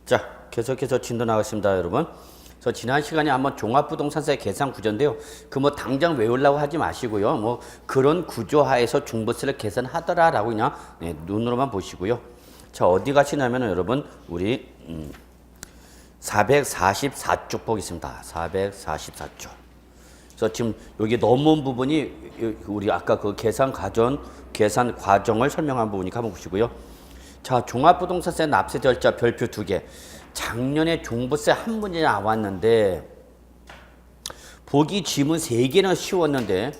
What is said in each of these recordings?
자, 계속해서 진도 나가겠습니다, 여러분. 그래서 지난 시간에 한번 종합부동산세 계산 구조인데요. 그 뭐 당장 외우려고 하지 마시고요. 뭐 그런 구조 하에서 중부세를 계산하더라라고 그냥 눈으로만 보시고요. 자, 어디 가시냐면은 여러분 우리 444쪽 보겠습니다. 444쪽. 그래서 지금 여기 넘어온 부분이 우리 아까 그 계산 과정을 설명한 부분이니까 한번 보시고요. 자, 종합부동산세 납세 절차 별표 2개. 작년에 종부세 한 문제 나왔는데 보기 지문 3개는 쉬웠는데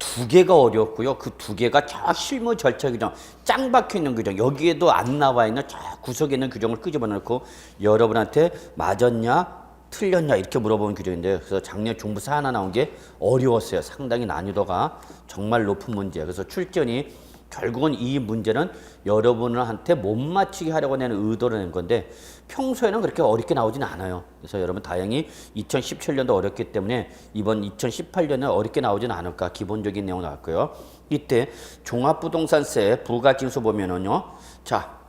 2개가 어려웠고요. 그 2개가 저 실무 절차 규정, 짱 박혀 있는 규정, 여기에도 안 나와 있는 저 구석에 있는 규정을 끄집어 놓고 여러분한테 맞았냐 틀렸냐 이렇게 물어보는 규정인데, 그래서 작년 종부세 하나 나온 게 어려웠어요. 상당히 난이도가 정말 높은 문제예요. 그래서 출전이 결국은 이 문제는 여러분한테 못 맞추게 하려고 내는 의도로 낸 건데 평소에는 그렇게 어렵게 나오진 않아요. 그래서 여러분 다행히 2017년도 어렵기 때문에 이번 2018년에 어렵게 나오진 않을까, 기본적인 내용 나올 거예요. 이때 종합부동산세 부가징수 보면은요. 자,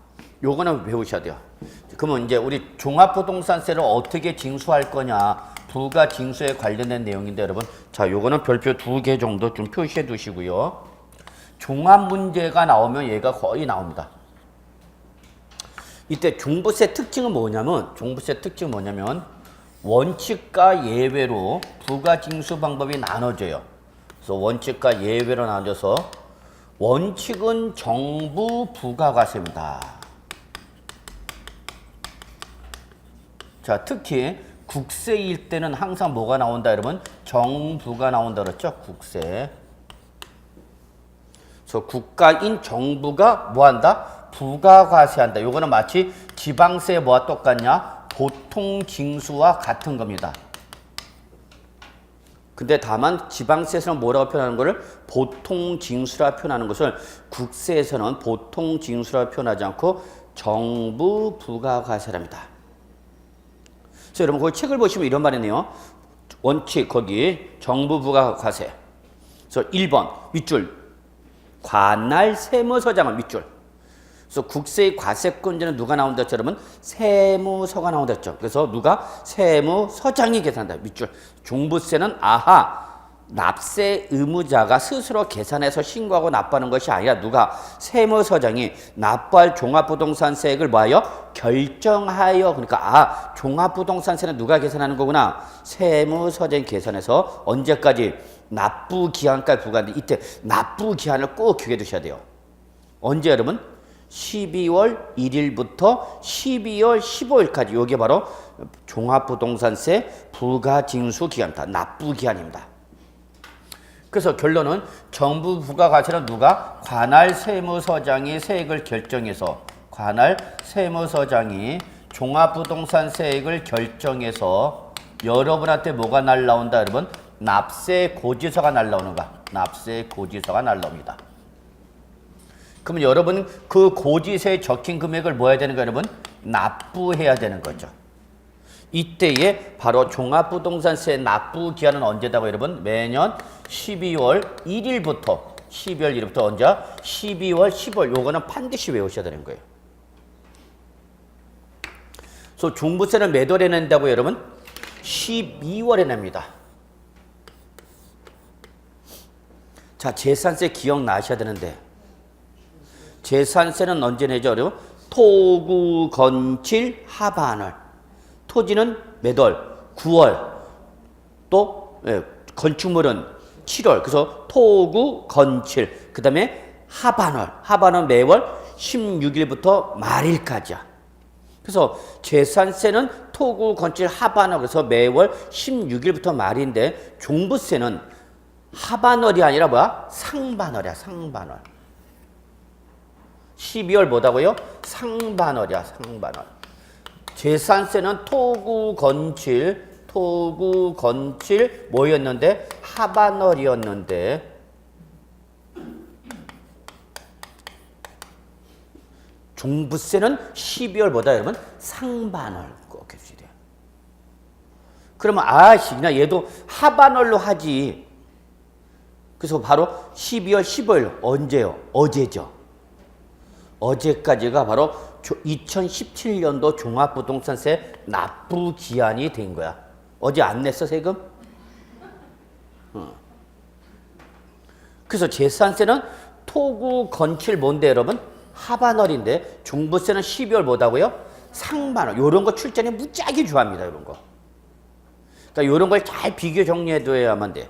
요거는 배우셔야 돼요. 그러면 이제 우리 종합부동산세를 어떻게 징수할 거냐, 부가징수에 관련된 내용인데 여러분, 자, 요거는 별표 2개 정도 좀 표시해 두시고요. 종합 문제가 나오면 얘가 거의 나옵니다. 이때 종부세 특징은 뭐냐면, 원칙과 예외로 부가징수 방법이 나눠져요. 그래서 원칙과 예외로 나눠져서 원칙은 정부 부가과세입니다. 자, 특히 국세일 때는 항상 뭐가 나온다 여러분? 정부가 나온다 그랬죠? 국세. 그래서 국가인 정부가 뭐한다? 부가과세한다. 요거는 마치 지방세 뭐와 똑같냐? 보통징수와 같은 겁니다. 근데 다만 지방세에서는 뭐라고 표현하는 것을 보통징수라 표현하는 것을 국세에서는 보통징수라 표현하지 않고 정부 부가과세랍니다. 그래서 여러분 거기 책을 보시면 이런 말이네요. 원칙 거기 정부 부가과세. 그래서 1번 윗줄 관할 세무서장은 밑줄. 그래서 국세의 과세권자는 누가 나온다 했죠, 여러분? 세무서가 나온다 했죠. 그래서 누가? 세무서장이 계산한다. 밑줄. 종부세는 납세 의무자가 스스로 계산해서 신고하고 납부하는 것이 아니라 누가? 세무서장이 납부할 종합부동산세액을 뭐하여? 결정하여. 그러니까 종합부동산세는 누가 계산하는 거구나? 세무서장이 계산해서 언제까지? 납부 기한까지 부과하는데 이때 납부 기한을 꼭 기억해 두셔야 돼요. 언제 여러분? 12월 1일부터 12월 15일까지. 요게 바로 종합부동산세 부가징수 기간입니다. 납부 기한입니다. 그래서 결론은 정부 부가과세는 누가? 관할 세무서장이 세액을 결정해서, 관할 세무서장이 종합부동산세액을 결정해서 여러분한테 뭐가 날라온다 여러분? 납세 고지서가 날라오는가? 납세 고지서가 날라옵니다. 그러면 여러분 그 고지서에 적힌 금액을 뭐 해야 되는가 여러분? 납부해야 되는 거죠. 이때에 바로 종합부동산세 납부 기한은 언제다고 여러분? 매년 12월 1일부터 12월 1일부터 언제? 12월 15일. 요거는 반드시 외우셔야 되는 거예요. 그래서 종부세는 몇 월에 낸다고 여러분? 12월에 냅니다. 자, 재산세 기억나셔야 되는데 재산세는 언제 내죠? 여러분? 토구, 건칠, 하반월. 토지는 몇 월? 9월. 또 건축물은 7월. 그래서 토구, 건칠. 그 다음에 하반월. 하반월 매월 16일부터 말일까지야. 그래서 재산세는 토구, 건칠, 하반월. 그래서 매월 16일부터 말인데 종부세는 하반월이 아니라 뭐야? 상반월이야. 상반월. 12월 뭐다고요? 상반월이야. 상반월. 재산세는 토구, 건칠 뭐였는데? 하반월이었는데 종부세는 12월 뭐다 여러분? 상반월. 꼭 해주셔야 돼요. 그러면 그냥 얘도 하반월로 하지. 그래서 바로 12월 15일 언제요? 어제죠. 어제까지가 바로 2017년도 종합부동산세 납부 기한이 된 거야. 어제 안 냈어, 세금? 그래서 재산세는 토구 건칠 뭔데 여러분? 하반월인데 종부세는 12월 뭐다고요? 상반월. 요런 거 출전이 무지하게 중요합니다. 이런 거. 그러니까 요런 걸 잘 비교 정리해둬야만 돼.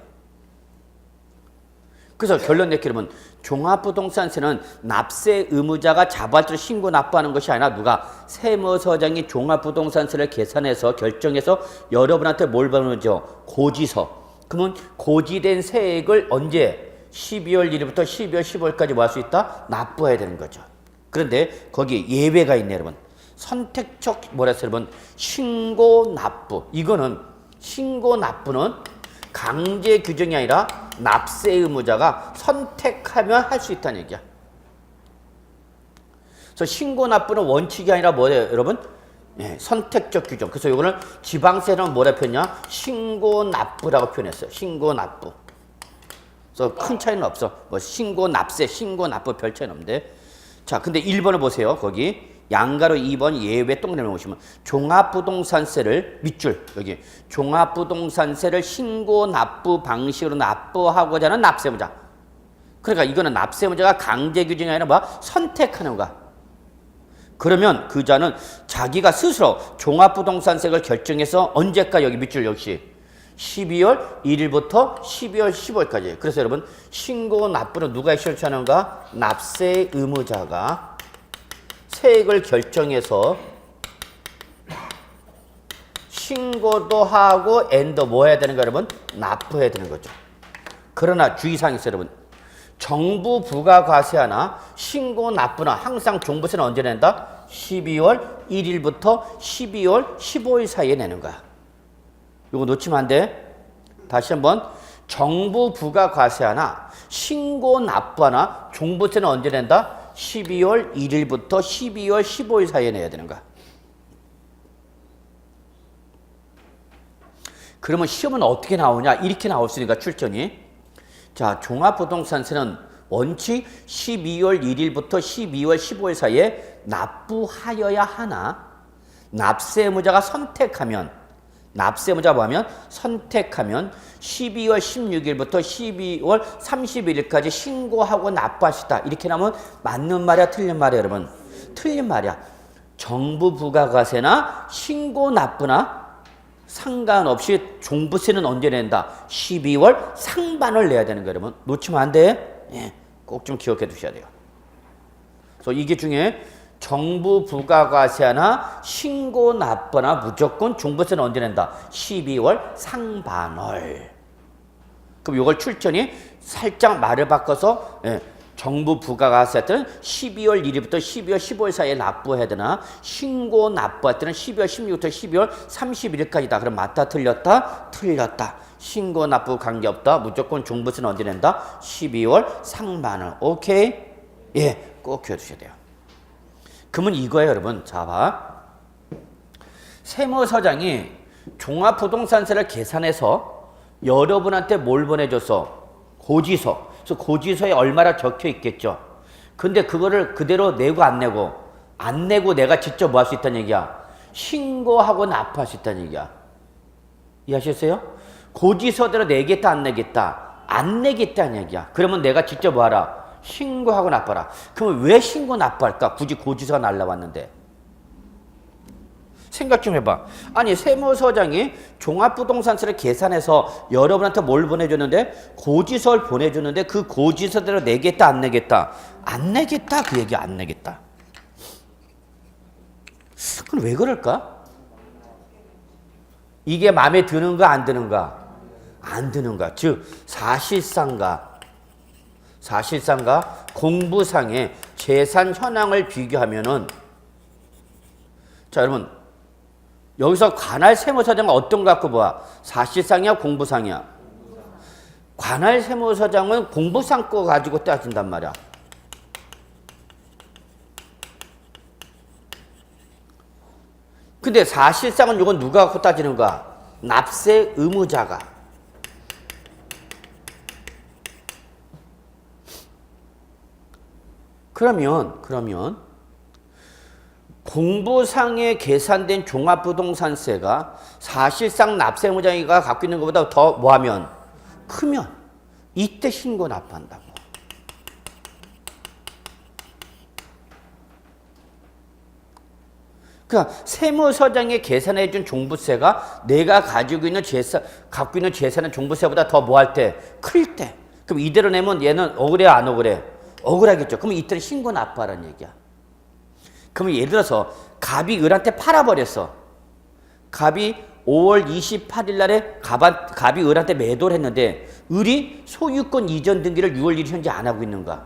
그래서 결론 내기로는 종합부동산세는 납세 의무자가 자발적으로 신고 납부하는 것이 아니라 누가 세무서장이 종합부동산세를 계산해서 결정해서 여러분한테 뭘 보내죠? 고지서. 그러면 고지된 세액을 언제? 12월 1일부터 12월 15일까지 뭐 할 수 있다? 납부해야 되는 거죠. 그런데 거기 예외가 있네 여러분. 선택적 뭐라 했어요 여러분? 신고 납부. 이거는 신고 납부는 강제 규정이 아니라 납세 의무자가 선택하면 할 수 있다는 얘기야. 그래서 신고 납부는 원칙이 아니라 뭐예요, 여러분? 네, 선택적 규정. 그래서 이거는 지방세는 뭐라 표현냐? 신고 납부라고 표현했어요. 신고 납부. 그래서 큰 차이는 없어. 뭐 신고 납세, 신고 납부 별 차이는 없는데. 자, 근데 1번을 보세요. 거기 양가로 2번 예외 동그라미 보시면 종합부동산세를 밑줄 여기 종합부동산세를 신고 납부 방식으로 납부하고자 하는 납세의무자. 그러니까 이거는 납세의무자가 강제 규정이 아니라 뭐 선택하는 거야. 그러면 그 자는 자기가 스스로 종합부동산세를 결정해서 언제까 여기 밑줄 역시 12월 1일부터 12월 15일까지. 그래서 여러분 신고 납부는 누가 실천하는가? 납세 의무자가 세액을 결정해서 신고도 하고 엔더 뭐 해야 되는가 여러분? 납부해야 되는 거죠. 그러나 주의사항이 있어요 여러분. 정부 부가과세나 신고 납부나 항상 종부세는 언제 낸다? 12월 1일부터 12월 15일 사이에 내는 거야. 이거 놓치면 안 돼. 다시 한번 정부 부가과세나 신고 납부나 종부세는 언제 낸다? 12월 1일부터 12월 15일 사이에 내야 되는 거야. 그러면 시험은 어떻게 나오냐? 이렇게 나올 수 있으니까 출전이. 자, 종합부동산세는 원칙 12월 1일부터 12월 15일 사이에 납부하여야 하나 납세의무자가 선택하면 납세의무자가 뭐하면 선택하면 12월 16일부터 12월 31일까지 신고하고 납부할 수 있다. 이렇게 나오면 맞는 말이야 틀린 말이야 여러분? 틀린 말이야. 정부 부가과세나 신고 납부나 상관없이 종부세는 언제 낸다? 12월 상반을 내야 되는 거예요 여러분. 놓치면 안 돼. 예, 꼭 좀 기억해 두셔야 돼요. 그래서 이게 중에 정부 부가과세나 신고 납부나 무조건 종부세는 언제 낸다? 12월 상반월. 그럼 이걸 출전이 살짝 말을 바꿔서 정부 부가과세 때는 12월 1일부터 12월 15일 사이에 납부해야 되나 신고 납부할 때는 12월 16일부터 12월 31일까지다. 그럼 맞다 틀렸다? 틀렸다. 신고 납부 관계없다. 무조건 종부세는 언제 낸다? 12월 상반월. 오케이? 예, 꼭 기억해두셔야 돼요. 그러면 이거예요 여러분. 자 봐. 세무서장이 종합부동산세를 계산해서 여러분한테 뭘 보내줘서? 고지서. 그래서 고지서에 얼마나 적혀 있겠죠. 근데 그거를 그대로 내고 안 내고 안 내고 내가 직접 뭐 할 수 있다는 얘기야? 신고하고 납부할 수 있다는 얘기야. 이해하셨어요? 고지서대로 내겠다 안 내겠다? 안 내겠다는 얘기야. 그러면 내가 직접 뭐 하라? 신고하고 납부하라. 그러면 왜 신고 납부할까? 굳이 고지서가 날라왔는데. 생각 좀 해봐. 아니 세무서장이 종합부동산세를 계산해서 여러분한테 뭘 보내줬는데? 고지서를 보내줬는데 그 고지서대로 내겠다 안 내겠다? 안 내겠다 그 얘기 안 내겠다. 그럼 왜 그럴까? 이게 마음에 드는가 안 드는가? 안 드는가? 즉 사실상과 공부상의 재산 현황을 비교하면은 자 여러분 여기서 관할 세무서장은 어떤 거 갖고 봐? 사실상이야 공부상이야? 관할 세무서장은 공부상 거 가지고 따진단 말이야. 근데 사실상은 이건 누가 갖고 따지는가? 납세 의무자가. 그러면 공부상에 계산된 종합부동산세가 사실상 납세무장이가 갖고 있는 것보다 더 뭐하면 크면 이때 신고 납부한다고. 그러니까 세무서장에 계산해 준 종부세가 내가 가지고 있는 갖고 있는 재산은 종부세보다 더 뭐 할 때? 클 때. 그럼 이대로 내면 얘는 억울해 안 억울해? 억울하겠죠. 그럼 이때는 신고 납부하라는 얘기야. 그러면 예를 들어서 갑이 을한테 팔아버렸어. 갑이 5월 28일 날에 갑이 을한테 매도를 했는데 을이 소유권 이전 등기를 6월 1일 현재 안 하고 있는가?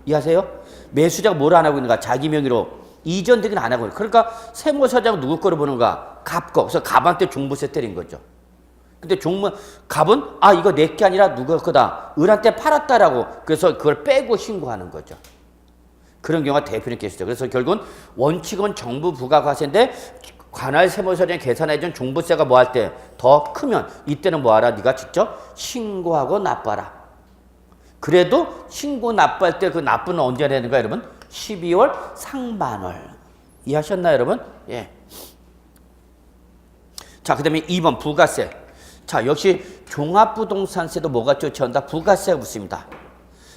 이해하세요? 매수자가 뭘 안 하고 있는가? 자기 명의로 이전 등기는 안 하고 있는가? 그러니까 세무서장은 누구 거로 보는가? 갑 거. 그래서 갑한테 종부세 때린 거죠. 근데 갑은 이거 내 게 아니라 누가 거다. 을한테 팔았다라고. 그래서 그걸 빼고 신고하는 거죠. 그런 경우가 대표님 계시죠. 그래서 결국은 원칙은 정부 부가과세인데 관할 세무서장이 계산해준 종부세가 뭐 할 때 더 크면 이때는 뭐 하라? 네가 직접 신고하고 납부하라. 그래도 신고 납부할 때 그 납부는 언제 해야 되는가 여러분? 12월 상반월. 이해하셨나요 여러분? 예. 자, 그 다음에 2번 부가세. 자, 역시 종합부동산세도 뭐가 쫓아온다? 부가세가 붙습니다.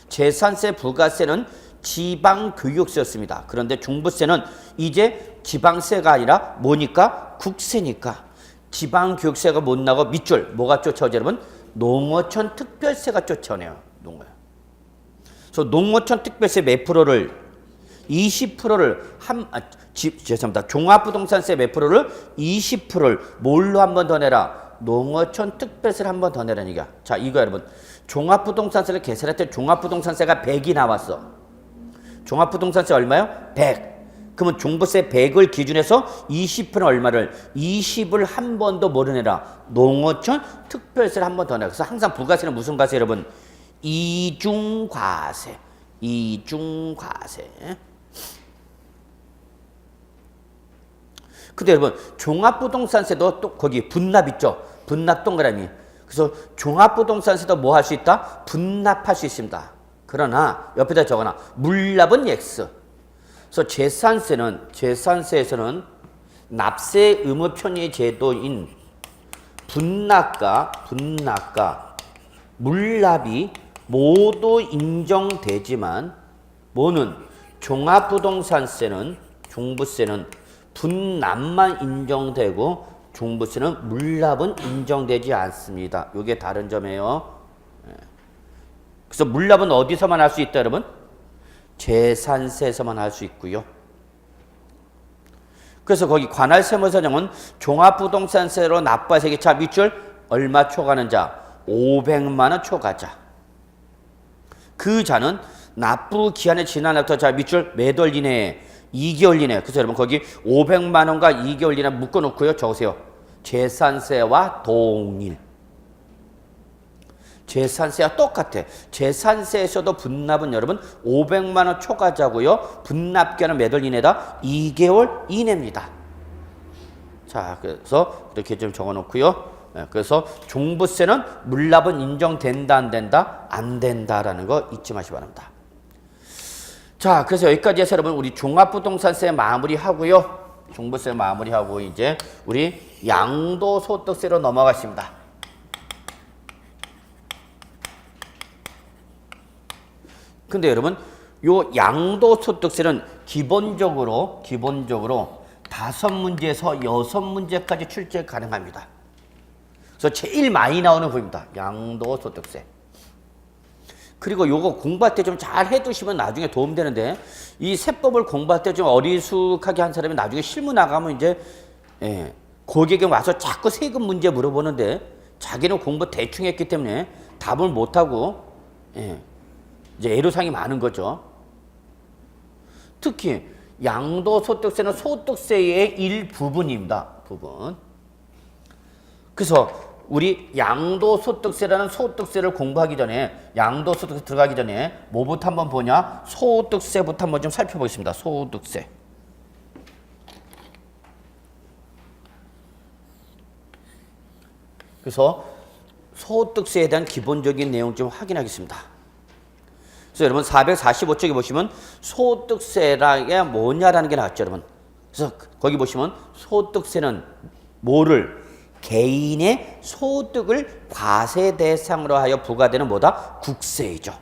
재산세, 부가세는 지방교육세였습니다. 그런데 종부세는 이제 지방세가 아니라 뭐니까? 국세니까. 지방교육세가 못 나고 밑줄 뭐가 쫓아오죠 여러분? 농어촌 특별세가 쫓아오네요. 그래서 농어촌 특별세 몇 프로를? 20%를 죄송합니다. 종합부동산세 몇 프로를? 20%를 뭘로 한 번 더 내라? 농어촌 특별세를 한 번 더 내라는 얘기야. 자, 이거 여러분. 종합부동산세를 계산할 때 종합부동산세가 100이 나왔어. 종합부동산세 얼마요? 100. 그러면 종부세 100을 기준해서 20%는 얼마를? 20을 한 번 더 뭐를 내라? 농어촌 특별세를 한 번 더 내라. 그래서 항상 부가세는 무슨 과세 여러분? 이중과세. 이중과세. 근데 여러분 종합부동산세도 또 거기 분납 있죠? 분납 동그라미. 그래서 종합부동산세도 뭐 할 수 있다? 분납할 수 있습니다. 그러나 옆에다 적어놔. 물납은 X. 그래서 재산세에서는 납세 의무 편의 제도인 분납과 물납이 모두 인정되지만 뭐는 종합부동산세는 종부세는 분납만 인정되고 종부세는 물납은 인정되지 않습니다. 이게 다른 점이에요. 그래서 물납은 어디서만 할 수 있다 여러분? 재산세에서만 할 수 있고요. 그래서 거기 관할 세무서장은 종합부동산세로 납부할 세계차 밑줄 얼마 초과하는 자? 500만 원 초과자. 그 자는 납부 기한에 지난해부터 자 밑줄 몇 월 이내에 2개월 이내. 그래서 여러분 거기 500만 원과 2개월 이내 묶어 놓고요. 적으세요. 재산세와 동일. 재산세와 똑같아. 재산세에서도 분납은 여러분 500만 원 초과자고요. 분납 기한은 몇 월 이내다? 2개월 이내입니다. 자, 그래서 이렇게 좀 적어 놓고요. 그래서 종부세는 물납은 인정된다 안 된다? 안 된다라는 거 잊지 마시기 바랍니다. 자, 그래서 여기까지 해서 여러분 우리 종합부동산세 마무리하고요. 종부세 마무리하고 이제 우리 양도소득세로 넘어가겠습니다. 근데 여러분 요 양도소득세는 기본적으로 5문제에서 6문제까지 출제 가능합니다. 그래서 제일 많이 나오는 부분입니다. 양도소득세. 그리고 요거 공부할 때 좀 잘 해두시면 나중에 도움되는데 이 세법을 공부할 때 좀 어리숙하게 한 사람이 나중에 실무 나가면 이제 고객이 와서 자꾸 세금 문제 물어보는데 자기는 공부 대충 했기 때문에 답을 못하고 이제 애로사항이 많은 거죠. 특히 양도소득세는 소득세의 일부분입니다. 부분. 그래서 우리 양도소득세라는 소득세를 공부하기 전에 양도소득세 들어가기 전에 뭐부터 한번 보냐? 소득세부터 한번 좀 살펴보겠습니다. 소득세. 그래서 소득세에 대한 기본적인 내용 좀 확인하겠습니다. 그래서 여러분 445쪽에 보시면 소득세라는 게 뭐냐라는 게 나왔죠, 여러분. 그래서 거기 보시면 소득세는 뭐를 개인의 소득을 과세 대상으로 하여 부과되는 뭐다? 국세이죠.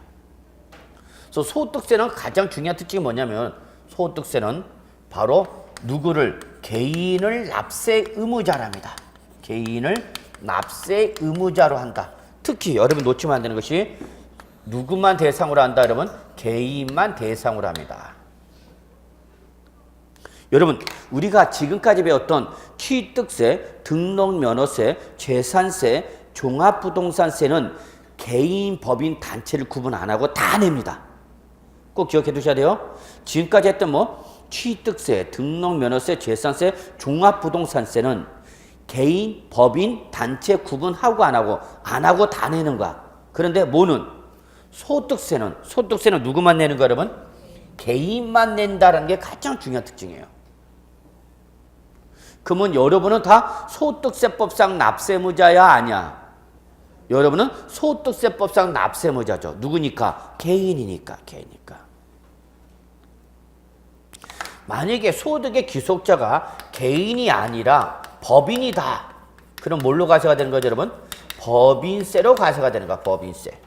그래서 소득세는 가장 중요한 특징이 뭐냐면 소득세는 바로 누구를 개인을 납세 의무자랍니다. 개인을 납세 의무자로 한다. 특히 여러분 놓치면 안 되는 것이 누구만 대상으로 한다, 여러분? 개인만 대상으로 합니다. 여러분, 우리가 지금까지 배웠던 취득세, 등록면허세, 재산세, 종합부동산세는 개인, 법인, 단체를 구분 안 하고 다 냅니다. 꼭 기억해 두셔야 돼요. 지금까지 했던 취득세, 등록면허세, 재산세, 종합부동산세는 개인, 법인, 단체 구분하고 안 하고 다 내는 거야. 그런데 뭐는? 소득세는 누구만 내는 거야, 여러분? 개인만 낸다는 게 가장 중요한 특징이에요. 그러면 여러분은 다 소득세법상 납세무자야, 아니야? 여러분은 소득세법상 납세무자죠. 누구니까? 개인이니까. 만약에 소득의 귀속자가 개인이 아니라 법인이다. 그럼 뭘로 과세가 되는 거죠, 여러분? 법인세로 과세가 되는 거야, 법인세.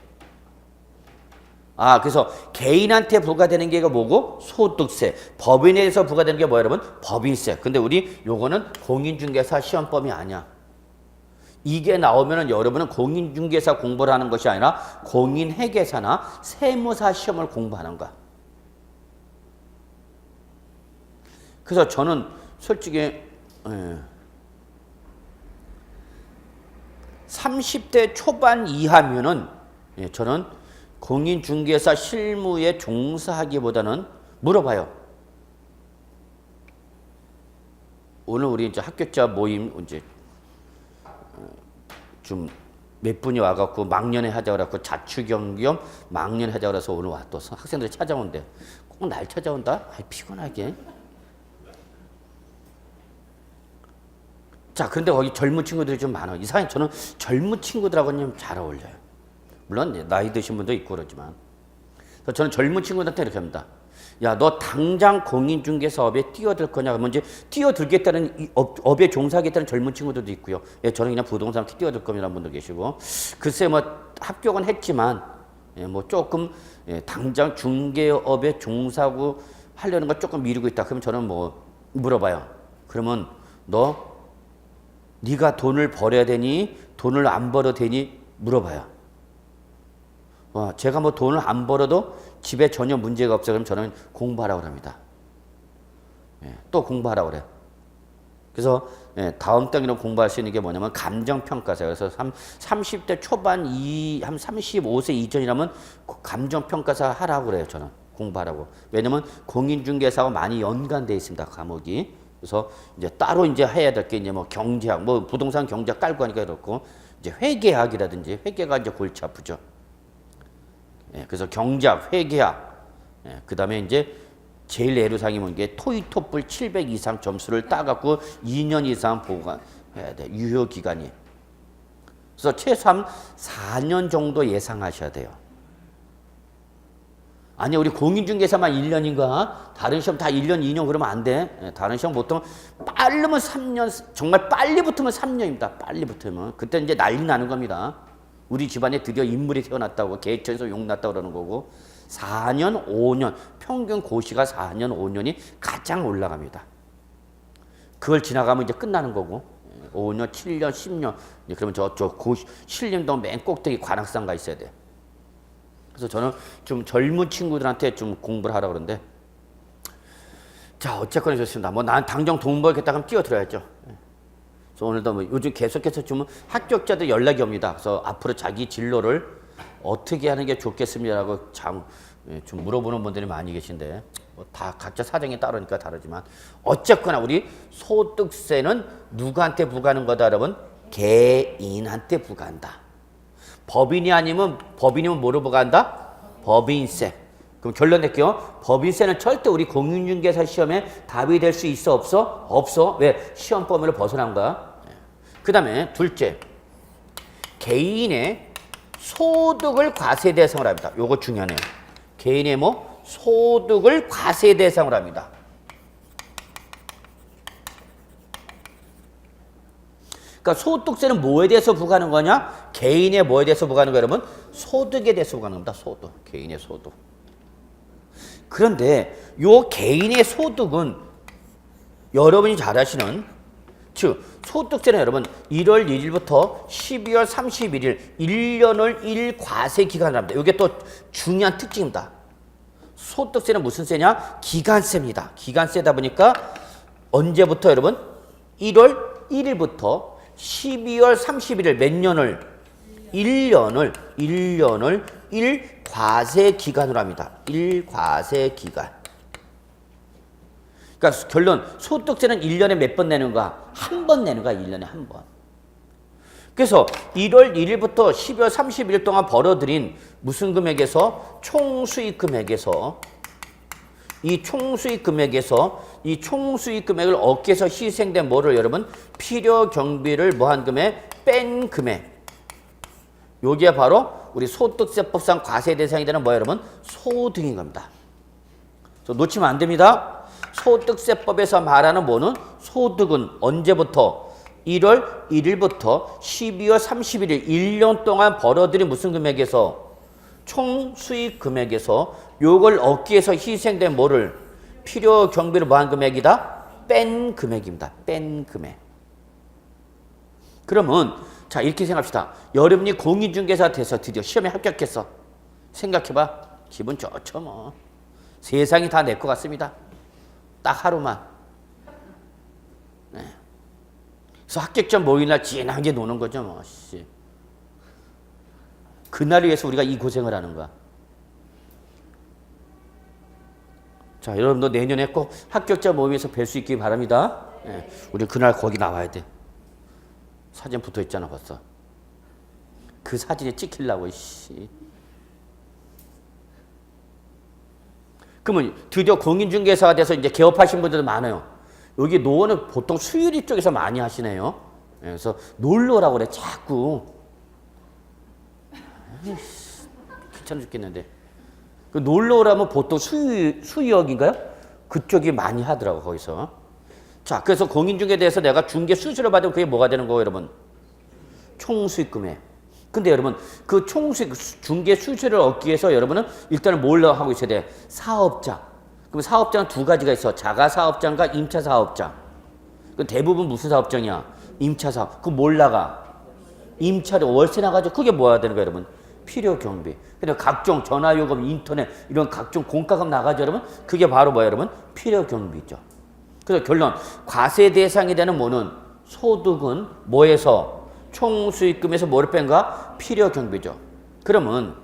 그래서 개인한테 부과되는 게 뭐고? 소득세. 법인에 대해서 부과되는 게 뭐야, 여러분? 법인세. 근데 우리 요거는 공인중개사 시험범위 아니야. 이게 나오면은 여러분은 공인중개사 공부를 하는 것이 아니라 공인회계사나 세무사 시험을 공부하는 거야. 그래서 저는 솔직히 30대 초반 이하면은 저는 공인중개사 실무에 종사하기보다는 물어봐요. 오늘 우리 이제 학교자 모임 이제 좀 몇 분이 와갖고 막년회 하자고 그래갖고 자추경 겸 막년회 하자고 그래서 오늘 왔어. 학생들이 찾아온대. 꼭 날 찾아온다? 피곤하게. 자, 그런데 거기 젊은 친구들이 좀 많아. 이상하게 저는 젊은 친구들하고는 좀 잘 어울려요. 물론 나이 드신 분도 있고 그러지만. 그래서 저는 젊은 친구들한테 이렇게 합니다. 야, 너 당장 공인중개사업에 뛰어들 거냐? 그러면 이제 뛰어들겠다는 이 업에 종사하겠다는 젊은 친구들도 있고요. 저는 그냥 부동산 뛰어들 겁니다라는 분도 계시고. 글쎄 합격은 했지만 조금 당장 중개업에 종사하고 하려는 거 조금 미루고 있다. 그럼 저는 물어봐요. 그러면 네가 돈을 벌어야 되니 돈을 안 벌어도 되니 물어봐요. 제가 돈을 안 벌어도 집에 전혀 문제가 없어. 그럼 저는 공부하라고 합니다. 또 공부하라고 그래요. 그래서 다음 단계로 공부할 수 있는 게 뭐냐면 감정평가세요. 그래서 30대 초반 한 35세 이전이라면 감정평가사 하라고 그래요. 저는 공부하라고. 왜냐면 공인중개사하고 많이 연관되어 있습니다. 과목이. 그래서 이제 따로 이제 해야 될 게 이제 경제학, 부동산 경제학 깔고 하니까 그렇고 이제 회계학이라든지 회계가 이제 골치 아프죠. 그래서 경제학, 회계학, 그 다음에 이제 제일 애로사항이 게 토익, 토플 700 이상 점수를 따갖고 2년 이상 보관해야 돼. 유효 기간이. 그래서 최소한 4년 정도 예상하셔야 돼요. 아니, 우리 공인중개사만 1년인가? 다른 시험 다 1년, 2년 그러면 안 돼. 다른 시험 보통 빠르면 3년, 정말 빨리 붙으면 3년입니다. 빨리 붙으면. 그때 이제 난리 나는 겁니다. 우리 집안에 드디어 인물이 태어났다고, 개천에서 용 났다고 그러는 거고, 4년, 5년, 평균 고시가 4년, 5년이 가장 올라갑니다. 그걸 지나가면 이제 끝나는 거고, 5년, 7년, 10년, 그러면 저 고시, 신림동 맨 꼭대기 관악산 가 있어야 돼. 그래서 저는 좀 젊은 친구들한테 좀 공부를 하라고 그러는데, 자, 어쨌거나 좋습니다. 난 당장 돈 벌겠다 하면 뛰어들어야죠. 그래서 오늘도 요즘 계속해서 좀 합격자들 연락이 옵니다. 그래서 앞으로 자기 진로를 어떻게 하는 게 좋겠습니다라고 좀 물어보는 분들이 많이 계신데, 다 각자 사정이 따르니까 다르지만, 어쨌거나 우리 소득세는 누구한테 부과하는 거다, 여러분? 개인한테 부과한다. 법인이면 뭐로 부과한다? 법인세. 그럼 결론 낼게요. 법인세는 절대 우리 공인중개사 시험에 답이 될 수 있어, 없어? 없어. 왜? 시험 범위를 벗어난 거야. 그 다음에 둘째, 개인의 소득을 과세 대상으로 합니다. 요거 중요하네요. 개인의 뭐 소득을 과세 대상으로 합니다. 그러니까 소득세는 뭐에 대해서 부과하는 거냐? 개인의 뭐에 대해서 부과하는 거야, 여러분? 소득에 대해서 부과하는 겁니다. 소득. 개인의 소득. 그런데 요 개인의 소득은 여러분이 잘 아시는, 즉 소득세는 여러분 1월 1일부터 12월 31일 1년을 1과세 기간을 합니다. 이게 또 중요한 특징입니다. 소득세는 무슨 세냐? 기간세입니다. 기간세다 보니까 언제부터 여러분? 1월 1일부터 12월 31일 몇 년을? 1년을 1과세 기간으로 합니다. 1과세 기간. 그러니까 결론, 소득세는 1년에 몇 번 내는가? 한 번 내는 거야, 1년에 한 번. 그래서 1월 1일부터 12월 31일 동안 벌어들인 무슨 금액에서? 총수익 금액에서, 이 총수익 금액을 얻기 위해서 희생된 뭐를 여러분? 필요 경비를 뭐한 금액? 뺀 금액. 요게 바로 우리 소득세법상 과세 대상이 되는 뭐야, 여러분? 소득인 겁니다. 놓치면 안 됩니다. 소득세법에서 말하는 뭐는? 소득은 언제부터? 1월 1일부터 12월 31일 1년 동안 벌어들인 무슨 금액에서? 총수익 금액에서 요걸 얻기 위해서 희생된 뭐를? 필요 경비를 뭐한 금액이다? 뺀 금액입니다. 뺀 금액. 그러면 자, 이렇게 생각합시다. 여러분이 공인중개사 돼서 드디어 시험에 합격했어. 생각해봐. 기분 좋죠 뭐. 세상이 다 내 것 같습니다. 딱 하루만. 네. 그래서 합격자 모임날 진하게 노는 거죠 뭐. 씨. 그날을 위해서 우리가 이 고생을 하는 거야. 자, 여러분도 내년에 꼭 합격자 모임에서 뵐 수 있기 바랍니다. 네. 우리 그날 거기 나와야 돼. 사진 붙어 있잖아 벌써. 그 사진에 찍히려고 씨. 그러면 드디어 공인중개사가 돼서 이제 개업하신 분들도 많아요. 여기 노원은 보통 수유리 쪽에서 많이 하시네요. 그래서 놀러 오라고 그래 자꾸. 귀찮아 죽겠는데. 그 놀러 오라면 보통 수유역인가요? 그쪽이 많이 하더라고 거기서. 자, 그래서 공인중개에 대해서 내가 중개 수수료 받으면 그게 뭐가 되는 거예요, 여러분? 총수익 금액. 근데 여러분, 그 총수익, 중개 수수료를 얻기 위해서 여러분은 일단은 뭘 하고 있어야 돼? 사업자. 그럼 사업자는 두 가지가 있어. 자가 사업자인가 임차 사업자. 그 대부분 무슨 사업장이야? 임차 사업. 그럼 뭘 나가? 임차료, 월세 나가죠. 그게 뭐야 되는 거야, 여러분? 필요 경비. 그러니까 각종 전화요금, 인터넷 이런 각종 공과금 나가죠, 여러분? 그게 바로 뭐야, 여러분? 필요 경비죠. 그래서 결론, 과세 대상이 되는 뭐는? 소득은 뭐에서? 총수익금에서 뭐를 뺀가? 필요 경비죠. 그러면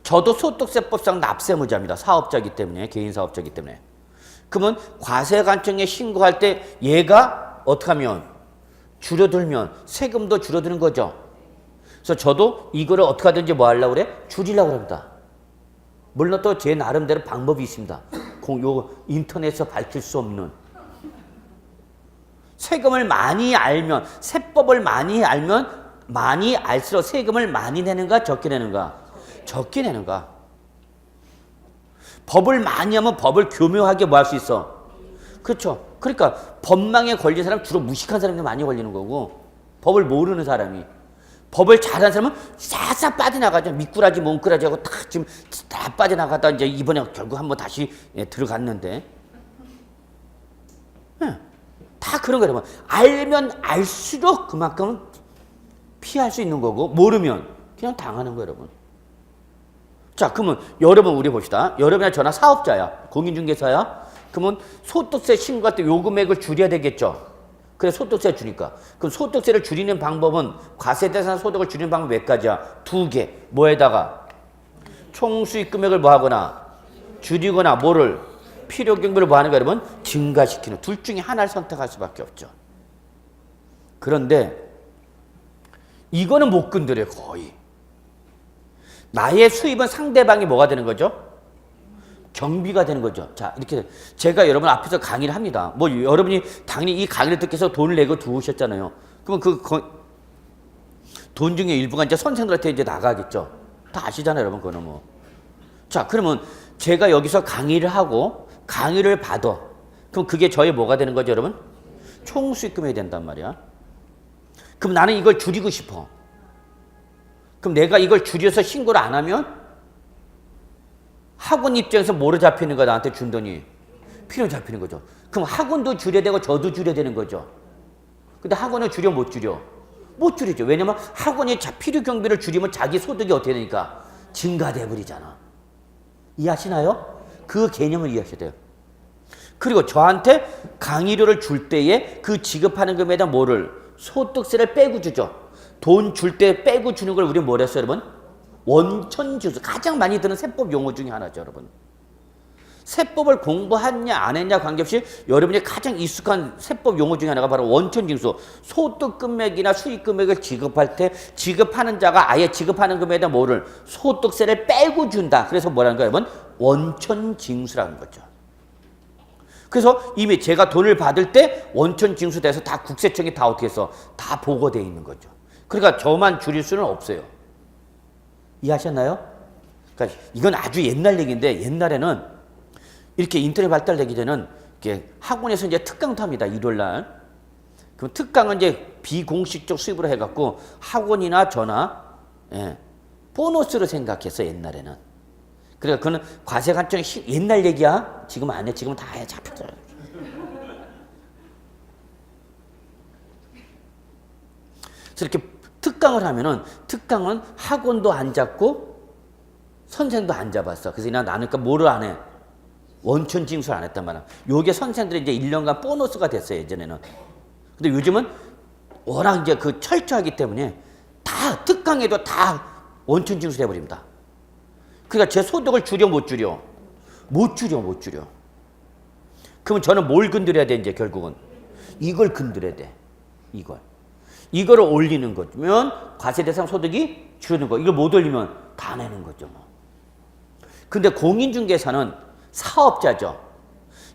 저도 소득세법상 납세무자입니다. 사업자이기 때문에, 개인 사업자이기 때문에. 그러면 과세관청에 신고할 때 얘가 어떻게 하면? 줄어들면 세금도 줄어드는 거죠. 그래서 저도 이거를 어떻게 하든지 뭐 하려고 그래? 줄이려고 합니다. 물론 또 제 나름대로 방법이 있습니다. 요 인터넷에서 밝힐 수 없는. 세금을 많이 알면, 세법을 많이 알면 많이 알수록 세금을 많이 내는가 적게 내는가? 적게 내는가? 법을 많이 하면 법을 교묘하게 뭐 할 수 있어? 그렇죠. 그러니까 법망에 걸린 사람 주로 무식한 사람이 많이 걸리는 거고, 법을 모르는 사람이. 법을 잘하는 사람은 싹싹 빠져나가죠. 미꾸라지, 몽꾸라지 하고 다 지금 다 빠져나가다 이제 이번에 결국 한번 다시 들어갔는데. 네. 다 그런 거예요. 알면 알수록 그만큼 피할 수 있는 거고, 모르면 그냥 당하는 거예요, 여러분. 자, 그러면 여러분 우리 봅시다. 여러분이나 저나 사업자야. 공인중개사야. 그러면 소득세 신고할 때 요 금액을 줄여야 되겠죠. 그래 소득세 주니까. 그럼 소득세를 줄이는 방법은 과세 대상 소득을 줄이는 방법 몇 가지야? 두 개. 뭐에다가? 총수익 금액을 뭐 하거나 줄이거나 뭐를? 필요 경비를 뭐 하는 거야, 여러분? 증가시키는. 둘 중에 하나를 선택할 수밖에 없죠. 그런데 이거는 못 건드려요, 거의. 나의 수입은 상대방이 뭐가 되는 거죠? 경비가 되는 거죠. 자, 이렇게 제가 여러분 앞에서 강의를 합니다. 뭐 여러분이 당연히 이 강의를 듣기 위해서 돈을 내고 들어오셨잖아요. 그러면 돈 중에 일부가 이제 선생들한테 이제 나가겠죠. 다 아시잖아요, 여러분. 그거는 뭐. 자, 그러면 제가 여기서 강의를 하고 강의를 받아. 그럼 그게 저의 뭐가 되는 거죠, 여러분? 총수익금이 된단 말이야. 그럼 나는 이걸 줄이고 싶어. 그럼 내가 이걸 줄여서 신고를 안 하면 학원 입장에서 뭐로 잡히는 거야? 나한테 준 돈이 필요 잡히는 거죠. 그럼 학원도 줄여야 되고 저도 줄여야 되는 거죠. 근데 학원을 줄여 못 줄여? 못 줄이죠. 왜냐면 학원이 필요 경비를 줄이면 자기 소득이 어떻게 되니까 증가돼 버리잖아. 이해하시나요? 그 개념을 이해하셔야 돼요. 그리고 저한테 강의료를 줄 때에 그 지급하는 금액에다 뭐를 소득세를 빼고 주죠. 돈 줄 때 빼고 주는 걸 우리는 뭐라 했어요, 여러분? 원천징수. 가장 많이 드는 세법 용어 중에 하나죠, 여러분. 세법을 공부했냐 안 했냐 관계없이 여러분이 가장 익숙한 세법 용어 중에 하나가 바로 원천징수. 소득 금액이나 수익 금액을 지급할 때 지급하는 자가 아예 지급하는 금액에다 뭐를 소득세를 빼고 준다. 그래서 뭐라는 거예요, 여러분? 원천징수라는 거죠. 그래서 이미 제가 돈을 받을 때 원천징수돼서 다 국세청이 다 어떻게 해서 다 보고돼 있는 거죠. 그러니까 저만 줄일 수는 없어요. 이해하셨나요? 그러니까 이건 아주 옛날 얘기인데 옛날에는 이렇게 인터넷 발달되기 전에는 이렇게 학원에서 이제 특강도 합니다. 일요일날. 그럼 특강은 이제 비공식적 수입으로 해갖고 학원이나 저나 보너스로 생각했어 옛날에는. 그러니까 그거는 과세관청 옛날 얘기야. 지금 안 해. 지금은 다 해. 잡혔어요. 그래서 이렇게 특강을 하면은 특강은 학원도 안 잡고 선생도 안 잡았어. 그래서 나는 그러니까 뭐를 안 해? 원천징수를 안 했단 말이야. 요게 선생들이 이제 1년간 보너스가 됐어요, 예전에는. 근데 요즘은 워낙 이제 그 철저하기 때문에 다 특강에도 다 원천징수 해버립니다. 그러니까 제 소득을 줄여 못 줄여? 못 줄여. 그러면 저는 뭘 건드려야 돼, 이제 결국은? 이걸 건드려야 돼. 이거를 올리는 거면 과세대상 소득이 줄는 거. 이걸 못 올리면 다 내는 거죠, 뭐. 근데 공인중개사는 사업자죠.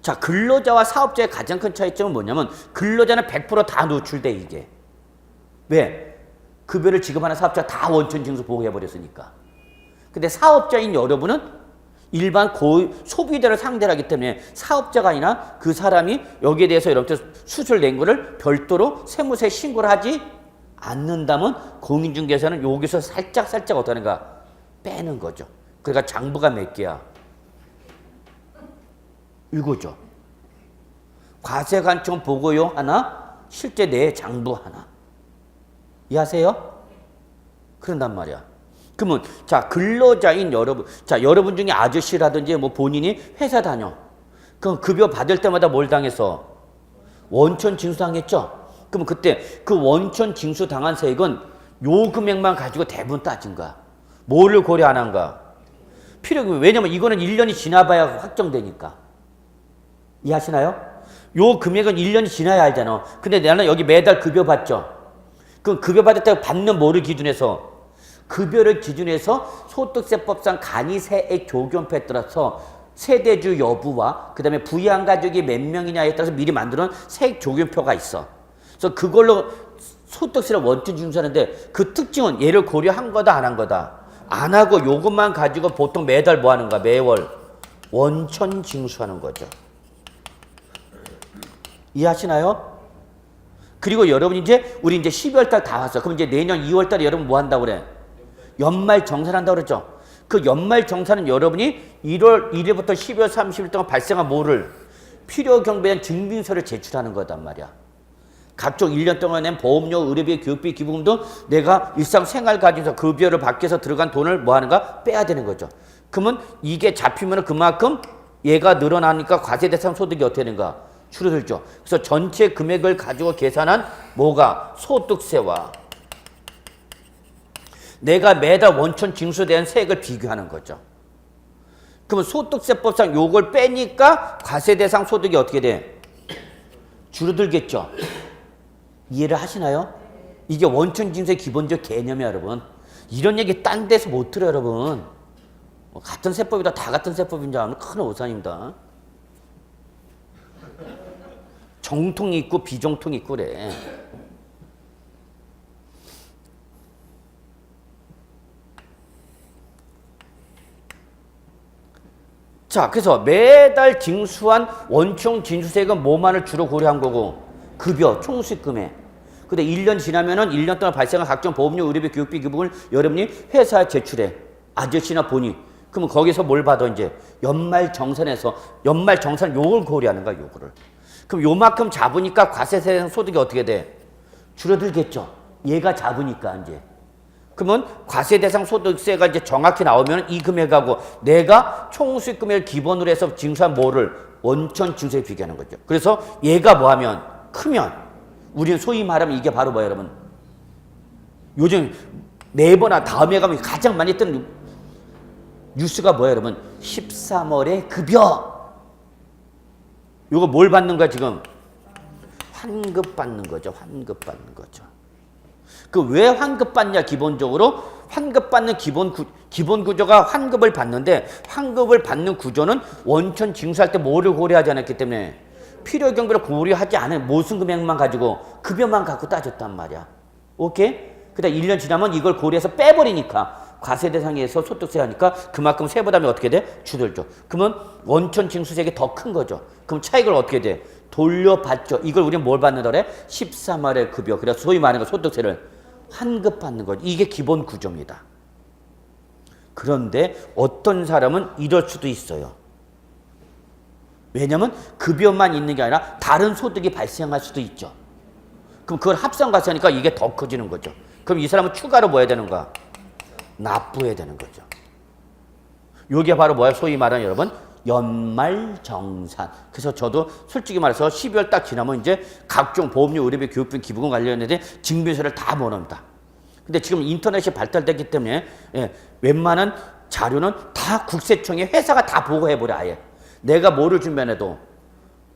자, 근로자와 사업자의 가장 큰 차이점은 뭐냐면 근로자는 100% 다 노출돼, 이게. 왜? 급여를 지급하는 사업자가 다 원천징수 보고해버렸으니까. 근데 사업자인 여러분은 일반 소비자를 상대로 하기 때문에 사업자가 아니라 그 사람이 여기에 대해서 여러분들 수수료 낸 거를 별도로 세무서에 신고를 하지 않는다면 공인중개사는 여기서 살짝 어떻게 하는가? 빼는 거죠. 그러니까 장부가 몇 개야? 이거죠. 과세관청 보고용 하나, 실제 내 장부 하나. 이해하세요? 그런단 말이야. 그러면 자, 근로자인 여러분, 자, 여러분 중에 아저씨라든지 뭐 본인이 회사 다녀. 그럼 급여 받을 때마다 뭘 당했어? 원천 징수 당했죠? 그럼 그때 그 원천 징수 당한 세액은 요 금액만 가지고 대부분 따진 거야. 뭐를 고려 안 한가? 필요금. 왜냐면 이거는 1년이 지나봐야 확정되니까. 이해하시나요? 요 금액은 1년이 지나야 알잖아. 근데 나는 여기 매달 급여 받죠? 그럼 급여 받을 때 받는 뭐를 기준해서? 급여를 기준해서 소득세법상 간이세액 조경표에 따라서 세대주 여부와 그 다음에 부양 가족이 몇 명이냐에 따라서 미리 만들어놓은 세액 조경표가 있어. 그래서 그걸로 소득세를 원천 징수하는데 그 특징은 얘를 고려한 거다 안 한 거다? 안 하고 요것만 가지고 보통 매달 뭐 하는 거야? 매월 원천 징수하는 거죠. 이해하시나요? 그리고 여러분 우리 이제 12월 달 다 왔어. 그럼 이제 내년 2월 달에 여러분 뭐 한다고 그래? 연말 정산한다고 그랬죠? 그 연말 정산은 여러분이 1월 1일부터 12월 30일 동안 발생한 뭐를? 필요 경비에 대한 증빙서를 제출하는 거단 말이야. 각종 1년 동안 낸 보험료, 의료비, 교육비, 기부금도 내가 일상생활 가지고서 급여를 받기 위해서 들어간 돈을 뭐 하는가? 빼야 되는 거죠. 그러면 이게 잡히면 그만큼 얘가 늘어나니까 과세대상 소득이 어떻게 되는가? 줄어들죠. 그래서 전체 금액을 가지고 계산한 뭐가? 소득세와 내가 매달 원천 징수된 세액을 비교하는 거죠. 그러면 소득세법상 요걸 빼니까 과세대상 소득이 어떻게 돼? 줄어들겠죠. 이해를 하시나요? 이게 원천 징수의 기본적 개념이야, 여러분. 이런 얘기 딴 데서 못 들어요, 여러분. 같은 세법이다, 다 같은 세법인 줄 아는 큰 오산입니다. 정통이 있고 비정통이 있고 그래. 자, 그래서 매달 징수한 원총 징수세액은 뭐만을 주로 고려한 거고? 급여, 총수익금액. 근데 1년 지나면은 1년 동안 발생한 각종 보험료, 의료비, 교육비, 기부금을 여러분이 회사에 제출해. 아저씨나 본인. 그러면 거기서 뭘 받아 이제? 연말정산에서 연말정산 요걸 고려하는 거야, 요거를. 그럼 요만큼 잡으니까 과세세 소득이 어떻게 돼? 줄어들겠죠. 얘가 잡으니까 이제. 그러면 과세 대상 소득세가 이제 정확히 나오면 이 금액하고 내가 총수익 금액을 기본으로 해서 징수한 뭐를 원천 징수에 비교하는 거죠. 그래서 얘가 뭐하면 크면 우리는 소위 말하면 이게 바로 뭐예요, 여러분? 요즘 네이버나 다음에 가면 가장 많이 뜨는 뉴스가 뭐예요, 여러분? 13월에 급여. 요거 뭘 받는 거야, 지금? 환급 받는 거죠. 환급 받는 거죠. 그 왜 환급 받냐, 기본적으로? 환급 받는 기본 구조가 환급을 받는데, 환급을 받는 구조는 원천 징수할 때 뭐를 고려하지 않았기 때문에 필요 경비를 고려하지 않은 모순 금액만 가지고 급여만 갖고 따졌단 말이야. 오케이? 그다음 1년 지나면 이걸 고려해서 빼버리니까 과세 대상에서 소득세 하니까 그만큼 세부담이 어떻게 돼? 줄어들죠. 그러면 원천 징수세액이 더 큰 거죠. 그럼 차익을 어떻게 돼? 돌려받죠. 이걸 우리는 뭘 받는다 그래? 13월의 급여. 그래서 소위 말하는 거 소득세를 환급받는 거죠. 이게 기본 구조입니다. 그런데 어떤 사람은 이럴 수도 있어요. 왜냐하면 급여만 있는 게 아니라 다른 소득이 발생할 수도 있죠. 그럼 그걸 합산과세하니까 이게 더 커지는 거죠. 그럼 이 사람은 추가로 뭐 해야 되는가? 납부해야 되는 거죠. 이게 바로 뭐야? 소위 말하는 여러분 연말정산. 그래서 저도 솔직히 말해서 12월 딱 지나면 이제 각종 보험료, 의료비, 교육비, 기부금 관련된 증빙서를 다 모읍니다. 근데 지금 인터넷이 발달됐기 때문에 웬만한 자료는 다 국세청에 회사가 다 보고해버려. 아예 내가 뭐를 준비해도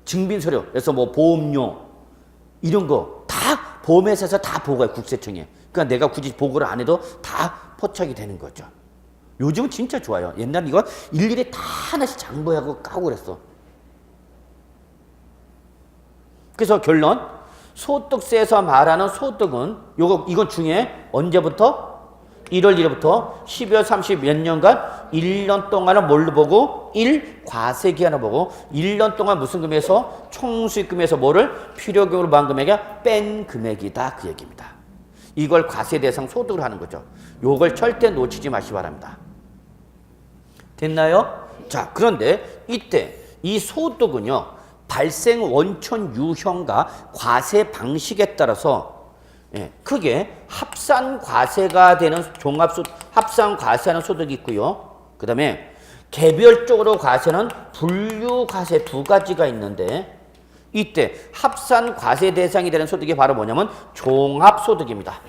증빙서류, 그래서 뭐 보험료 이런 거 다 보험회사에서 다 보고해, 국세청에. 그러니까 내가 굳이 보고를 안 해도 다 포착이 되는 거죠. 요즘은 진짜 좋아요. 옛날에 이거 일일이 다 하나씩 장부하고 까고 그랬어. 그래서 결론, 소득세에서 말하는 소득은 이건 중에 언제부터? 1월 1일부터 12월 30 몇 년간 1년 동안은 뭘로 보고? 과세기한을 보고 1년 동안 무슨 금액에서? 총수익금에서 뭐를? 필요금으로 받은 금액이 뺀 금액이다, 그 얘기입니다. 이걸 과세 대상 소득을 하는 거죠. 요걸 절대 놓치지 마시기 바랍니다. 됐나요? 자, 그런데 이때 이 소득은요, 발생 원천 유형과 과세 방식에 따라서 크게 합산 과세가 되는 합산 과세하는 소득이 있고요. 그 다음에 개별적으로 과세는 분류 과세 두 가지가 있는데, 이때 합산 과세 대상이 되는 소득이 바로 뭐냐면 종합소득입니다.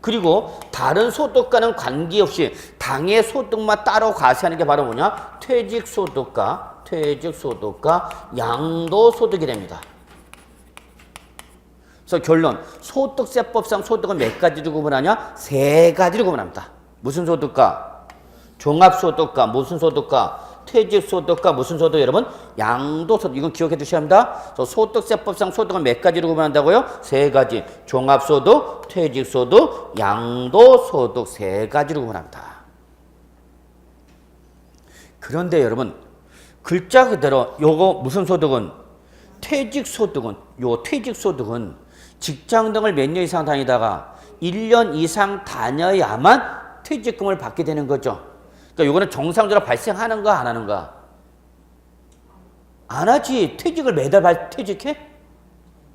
그리고 다른 소득과는 관계없이 당의 소득만 따로 과세하는 게 바로 뭐냐? 퇴직소득과 양도소득이 됩니다. 그래서 결론, 소득세법상 소득은 몇 가지로 구분하냐? 세 가지로 구분합니다. 무슨 소득과? 종합소득과 무슨 소득과? 퇴직소득과 무슨 소득? 여러분, 양도소득. 이건 기억해 두셔야 합니다. 소득세법상 소득은 몇 가지로 구분한다고요? 세 가지. 종합소득, 퇴직소득, 양도소득 세 가지로 구분합니다. 그런데 여러분, 글자 그대로 요거 무슨 소득은? 퇴직소득은, 직장 등을 몇 년 이상 다니다가 1년 이상 다녀야만 퇴직금을 받게 되는 거죠. 그러니까 요거는 정상적으로 발생하는가 안 하는가? 안 하지. 퇴직을 매달 퇴직해?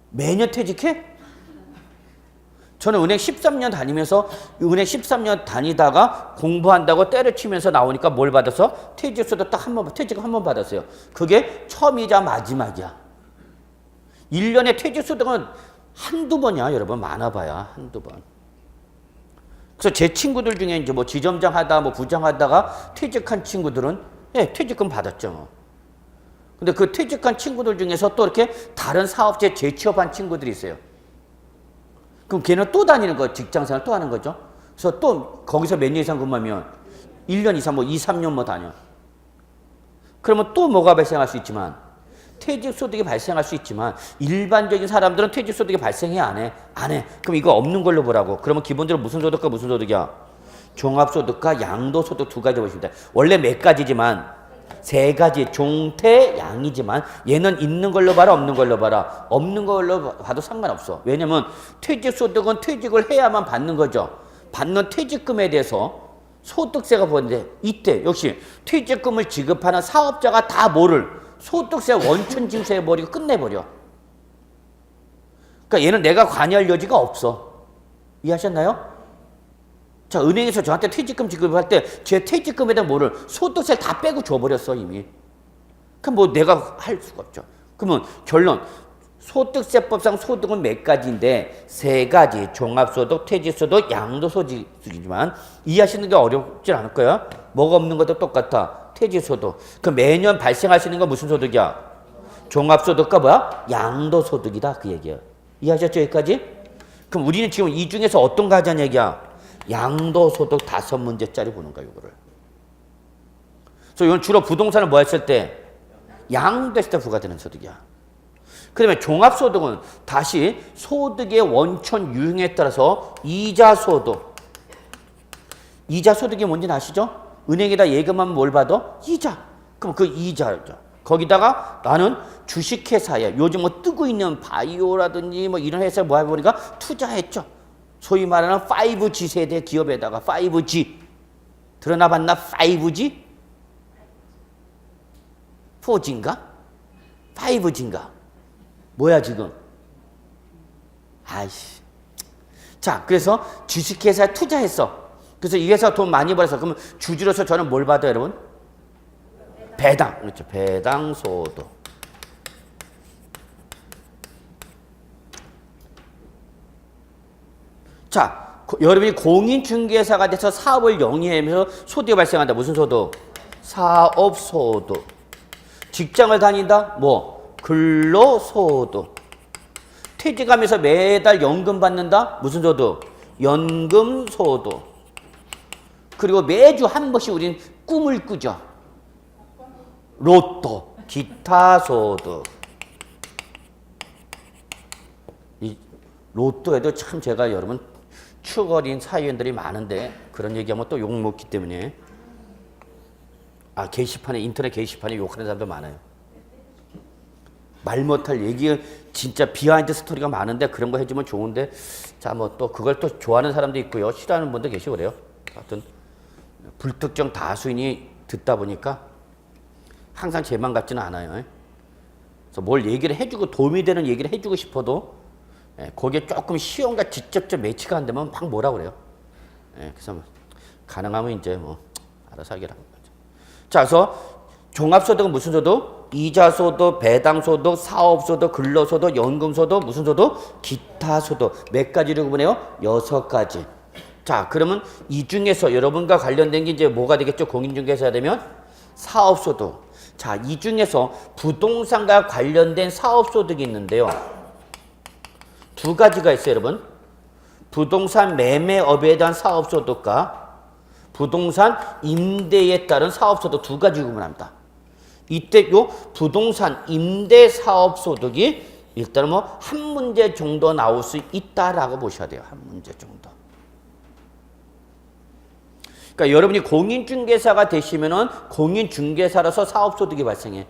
매년 퇴직해? 저는 은행 13년 다니면서 은행 13년 다니다가 공부한다고 때려치면서 나오니까 뭘 받아서? 퇴직소득 딱 한 번, 퇴직금 한 번 받았어요. 그게 처음이자 마지막이야. 1년에 퇴직소득은 한두 번이야, 여러분. 많아봐야 한두 번. 그래서 제 친구들 중에 이제 뭐 지점장 하다, 뭐 부장 하다가 퇴직한 친구들은 퇴직금 받았죠. 근데 그 퇴직한 친구들 중에서 또 이렇게 다른 사업체에 재취업한 친구들이 있어요. 그럼 걔는 또 다니는 거, 직장생활 또 하는 거죠. 그래서 또 거기서 몇 년 이상 근무하면 1년 이상 뭐 2, 3년 뭐 다녀. 그러면 또 뭐가 발생할 수 있지만, 퇴직소득이 발생할 수 있지만 일반적인 사람들은 퇴직소득이 발생해 안 해? 안 해. 그럼 이거 없는 걸로 보라고. 그러면 기본적으로 무슨 소득과 무슨 소득이야? 종합소득과 양도소득 두 가지 보시면 돼요. 원래 몇 가지지만 세 가지 종태 양이지만 얘는 있는 걸로 봐라 없는 걸로 봐라. 없는 걸로 봐도 상관없어. 왜냐면 퇴직소득은 퇴직을 해야만 받는 거죠. 받는 퇴직금에 대해서 소득세가 보는데 이때 역시 퇴직금을 지급하는 사업자가 다 뭐를 소득세 원천 징수해버리고 끝내버려. 그러니까 얘는 내가 관여할 여지가 없어. 이해하셨나요? 자, 은행에서 저한테 퇴직금 지급할 때 제 퇴직금에다 뭐를 소득세를 다 빼고 줘버렸어 이미. 그럼 뭐 내가 할 수가 없죠. 그러면 결론 소득세법상 소득은 몇 가지인데 세 가지 종합소득, 퇴직소득, 양도소득이지만 이해하시는 게 어렵지 않을 거야. 뭐가 없는 것도 똑같아. 퇴직소득. 그럼 매년 발생하시는 건 무슨 소득이야? 종합소득과 뭐야? 양도소득이다 그 얘기야. 이해하셨죠 여기까지? 그럼 우리는 지금 이 중에서 어떤 거 하자는 얘기야? 양도소득 5문제짜리 보는 거야, 이거를. 그래서 이건 주로 부동산을 뭐 했을 때? 양도했을 때 부과되는 소득이야. 그 다음에 종합소득은 다시 소득의 원천 유형에 따라서 이자소득. 이자소득이 뭔지 아시죠? 은행에다 예금하면 뭘 받아? 이자. 그럼 그 이자죠. 거기다가 나는 주식회사에 요즘 뭐 뜨고 있는 바이오라든지 뭐 이런 회사에 뭐 해보니까 투자했죠. 소위 말하는 5G 세대 기업에다가 5G 들어나 봤나? 5G? 4G인가? 5G인가? 뭐야 지금? 아이씨. 자, 그래서 주식회사에 투자했어. 그래서 이 회사 돈 많이 벌어서 그러면 주주로서 저는 뭘 받아요, 여러분? 배당. 그렇죠. 배당소득. 자, 여러분이 공인중개사가 돼서 사업을 영위하면서 소득이 발생한다. 무슨 소득? 사업소득. 직장을 다닌다? 뭐? 근로소득. 퇴직하면서 매달 연금 받는다? 무슨 소득? 연금소득. 그리고 매주 한 번씩 우리는 꿈을 꾸죠. 로또, 기타소득. 이 로또에도 참 제가 여러분 추억 어린 사회원들이 많은데 그런 얘기하면 또 욕 먹기 때문에 게시판에 인터넷 게시판에 욕하는 사람도 많아요. 말 못할 얘기 진짜 비하인드 스토리가 많은데 그런 거 해주면 좋은데 자 뭐 또 그걸 또 좋아하는 사람도 있고요. 싫어하는 분도 계시고 그래요. 하여튼 불특정 다수인이 듣다 보니까 항상 제 맘 같지는 않아요. 그래서 뭘 얘기를 해주고 도움이 되는 얘기를 해주고 싶어도 거기에 조금 시험과 직접적 매치가 안 되면 막 뭐라 그래요. 그래서 가능하면 이제 뭐 알아서 하기로 하는 거죠. 자, 그래서 종합소득은 무슨 소득? 이자소득, 배당소득, 사업소득, 근로소득, 연금소득, 무슨 소득? 기타소득. 몇 가지를 구분해요? 6가지. 자, 그러면 이 중에서 여러분과 관련된 게 이제 뭐가 되겠죠? 공인중개사가 되면 사업소득. 자, 이 중에서 부동산과 관련된 사업소득이 있는데요. 두 가지가 있어요, 여러분. 부동산 매매업에 대한 사업소득과 부동산 임대에 따른 사업소득 두 가지 구분합니다. 이때 요 부동산 임대 사업소득이 일단 뭐 한 문제 정도 나올 수 있다라고 보셔야 돼요. 한 문제 정도. 그러니까 여러분이 공인중개사가 되시면은 공인중개사로서 사업소득이 발생해.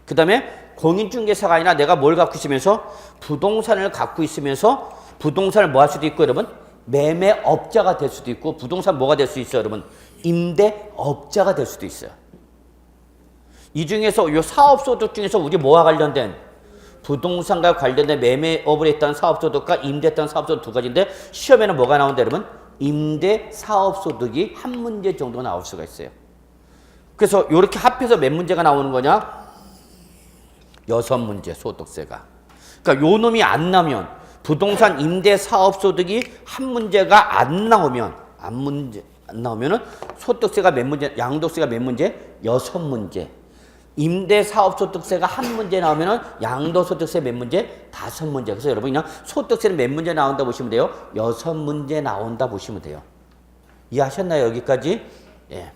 그 다음에 공인중개사가 아니라 내가 뭘 갖고 있으면서 부동산을 갖고 있으면서 부동산을 뭐 할 수도 있고 여러분 매매업자가 될 수도 있고 부동산 뭐가 될 수 있어요 여러분 임대업자가 될 수도 있어요. 이 중에서 이 사업소득 중에서 우리 뭐와 관련된 부동산과 관련된 매매업을 했다는 사업소득과 임대했다는 사업소득 두 가지인데 시험에는 뭐가 나온다 여러분? 임대사업소득이 한 문제 정도 나올 수가 있어요. 그래서 이렇게 합해서 몇 문제가 나오는 거냐? 6문제 소득세가. 그러니까 요 놈이 안 나오면 부동산 임대 사업 소득이 한 문제가 안 나오면은 소득세가 몇 문제, 양도세가 몇 문제? 6문제. 임대 사업 소득세가 한 문제 나오면은 양도소득세 몇 문제? 5문제. 그래서 여러분 그냥 소득세는 몇 문제 나온다 보시면 돼요? 6문제 나온다 보시면 돼요. 이해하셨나요? 여기까지? 예.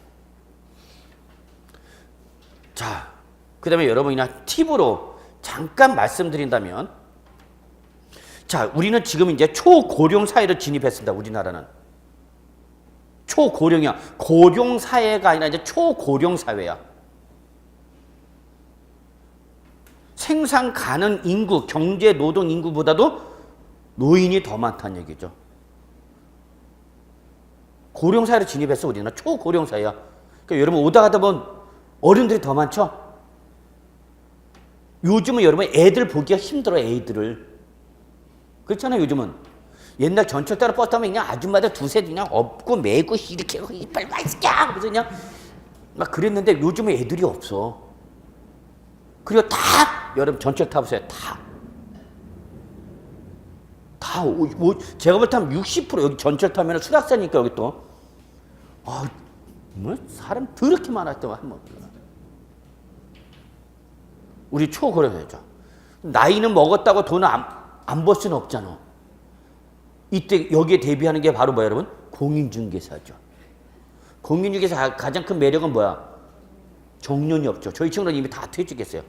자, 그 다음에 여러분 그냥 팁으로 잠깐 말씀드린다면 자, 우리는 지금 이제 초고령 사회로 진입했습니다. 우리나라는. 초고령이야. 고령 사회가 아니라 이제 초고령 사회야. 생산 가능 인구, 경제 노동 인구보다도 노인이 더 많다는 얘기죠. 고령 사회로 진입했어. 우리는 초고령 사회야. 그러니까 여러분 오다 가다 보면 어른들이 더 많죠. 요즘은 여러분 애들 보기가 힘들어. 애들을 그렇잖아요. 요즘은 옛날 전철 따라 버스 타면 그냥 아줌마들 두세 그냥 업고 매고 이렇게 이빨 맛있냐 그래서 그냥 막 그랬는데 요즘은 애들이 없어. 그리고 다 여러분 전철 타보세요. 다 제가 볼 때 한 60% 여기 전철 타면 수락사니까 여기 또 뭐 사람 더럽게 많았던 한번 우리 초고령이죠. 나이는 먹었다고 돈을 안 벌 수는 없잖아. 이때 여기에 대비하는 게 바로 뭐야 여러분? 공인중개사죠. 공인중개사 가장 큰 매력은 뭐야? 정년이 없죠. 저희 친구는 이미 다 퇴직했어요.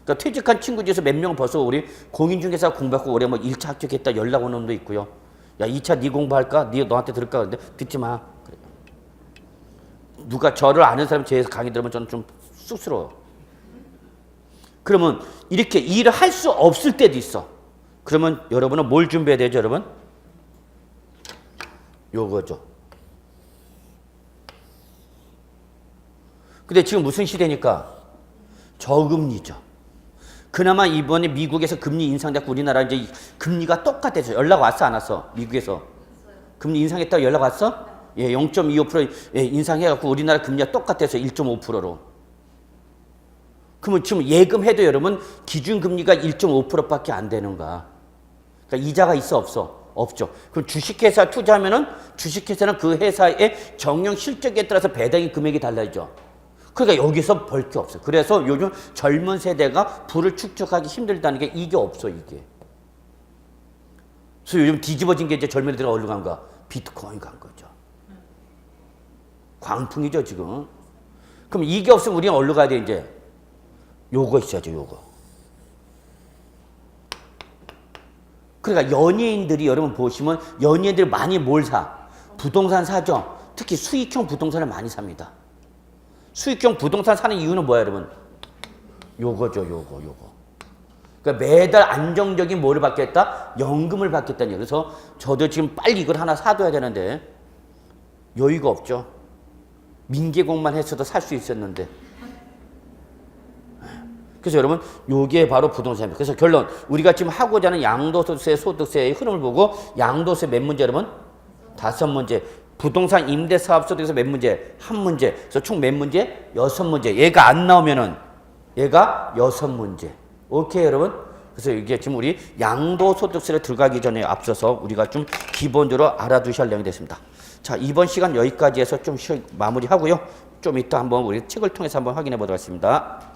그러니까 퇴직한 친구 중에서 몇 명은 벌써 우리 공인중개사 공부하고 올해 뭐 1차 합격했다 연락 오는 놈도 있고요. 야 2차 네 공부할까? 네 너한테 들을까? 근데 듣지 마. 그래. 누가 저를 아는 사람이 제 강의 들으면 저는 좀 쑥스러워요. 그러면 이렇게 일을 할 수 없을 때도 있어. 그러면 여러분은 뭘 준비해야 되죠, 여러분? 요거죠. 근데 지금 무슨 시대니까? 저금리죠. 그나마 이번에 미국에서 금리 인상됐고 우리나라 이제 금리가 똑같아서 연락 왔어, 안 왔어? 미국에서. 금리 인상했다고 연락 왔어? 예, 0.25% 예, 인상해갖고 우리나라 금리가 똑같아서 1.5%로. 그러면 지금 예금해도 여러분 기준금리가 1.5%밖에 안 되는가? 그러니까 이자가 있어 없어? 없죠. 그럼 주식회사 투자하면은 주식회사는 그 회사의 정령 실적에 따라서 배당의 금액이 달라지죠. 그러니까 여기서 벌 게 없어. 그래서 요즘 젊은 세대가 부를 축적하기 힘들다는 게 이게 없어 이게. 그래서 요즘 뒤집어진 게 이제 젊은이들이 어디로 간 거야? 비트코인 간 거죠. 광풍이죠 지금. 그럼 이게 없으면 우리는 어디로 가야 돼 이제? 요거 있어야죠 요거. 그러니까 연예인들이 여러분 보시면 연예인들이 많이 뭘 사? 부동산 사죠. 특히 수익형 부동산을 많이 삽니다. 수익형 부동산 사는 이유는 뭐야 여러분? 요거죠 요거. 그러니까 매달 안정적인 뭐를 받겠다? 연금을 받겠다는 얘기예요. 그래서 저도 지금 빨리 이걸 하나 사둬야 되는데 여유가 없죠. 민계공만 했어도 살 수 있었는데. 그래서 여러분 요게 바로 부동산입니다. 그래서 결론 우리가 지금 하고자 하는 양도소득세 소득세의 흐름을 보고 양도세 몇 문제 여러분? 5문제. 부동산 임대사업소득에서 몇 문제? 1문제. 그래서 총 몇 문제? 6문제. 얘가 안 나오면은 얘가 6문제. 오케이 여러분? 그래서 이게 지금 우리 양도소득세를 들어가기 전에 앞서서 우리가 좀 기본적으로 알아두셔야 할 내용이 됐습니다. 자 이번 시간 여기까지 해서 좀 마무리하고요. 좀 이따 한번 우리 책을 통해서 한번 확인해 보도록 하겠습니다.